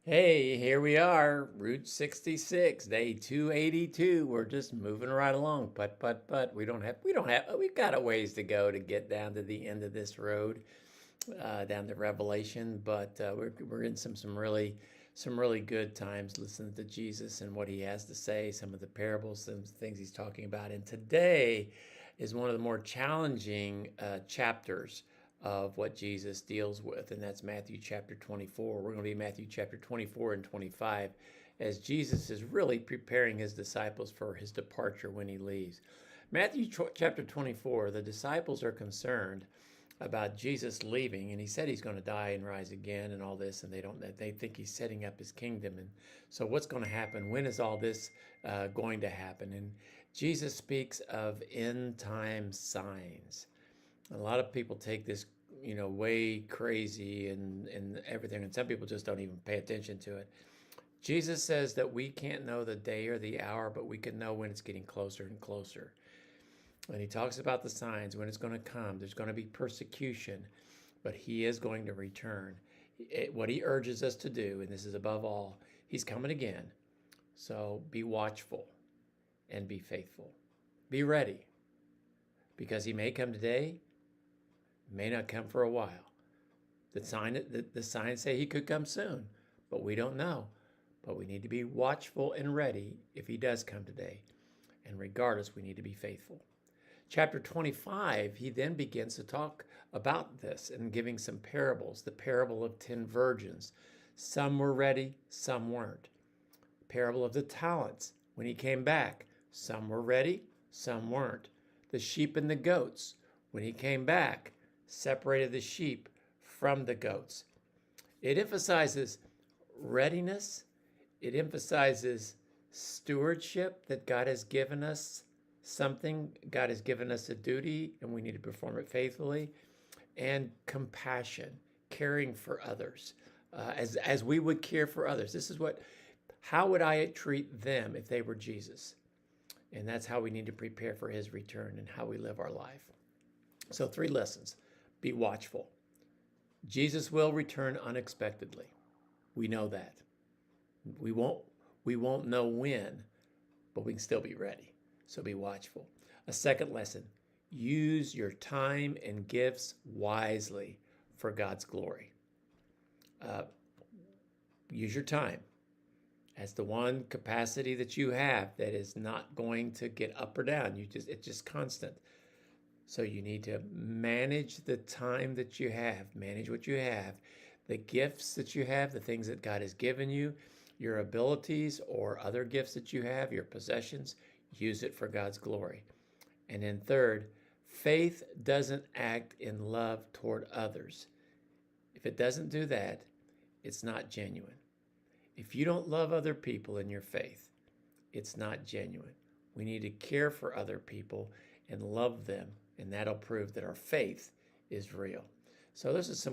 Hey, here we are, Route 66, day 282. We're just moving right along, putt. We've got a ways to go to get down to the end of this road, down to Revelation. But we're in some really good times listening to Jesus and what he has to say, some of the parables, some things he's talking about. And today is one of the more challenging chapters of what Jesus deals with, and that's Matthew chapter 24. We're going to be Matthew chapter 24 and 25 as Jesus is really preparing his disciples for his departure when he leaves. Matthew chapter 24, the disciples are concerned about Jesus leaving, and he said he's going to die and rise again and all this, and they think he's setting up his kingdom. And so what's going to happen? When is all this going to happen? And Jesus speaks of end time signs. A lot of people take this, way crazy and everything, and some people just don't even pay attention to it. Jesus says that we can't know the day or the hour, but we can know when it's getting closer and closer. And he talks about the signs, when it's going to come. There's going to be persecution, but he is going to return. What he urges us to do, and this is above all, he's coming again. So be watchful and be faithful. Be ready, because he may come today, may not come for a while. The signs say he could come soon, but we don't know. But we need to be watchful and ready if he does come today. And regardless, we need to be faithful. Chapter 25, he then begins to talk about this and giving some parables. The parable of 10 virgins. Some were ready, some weren't. Parable of the talents. When he came back, some were ready, some weren't. The sheep and the goats. When he came back, separated the sheep from the goats. It emphasizes readiness. It emphasizes stewardship, that God has given us something. God has given us a duty, and we need to perform it faithfully. And compassion, caring for others, as we would care for others. How would I treat them if they were Jesus? And that's how we need to prepare for his return and how we live our life. So 3 lessons. Be watchful. Jesus will return unexpectedly. We know that. We won't know when, but we can still be ready. So be watchful. A second lesson, use your time and gifts wisely for God's glory. Use your time as the one capacity that you have that is not going to get up or down. It's just constant. So you need to manage the time that you have, manage what you have, the gifts that you have, the things that God has given you, your abilities or other gifts that you have, your possessions, use it for God's glory. And then third, faith doesn't act in love toward others. If it doesn't do that, it's not genuine. If you don't love other people in your faith, it's not genuine. We need to care for other people and love them, and that'll prove that our faith is real. So this is some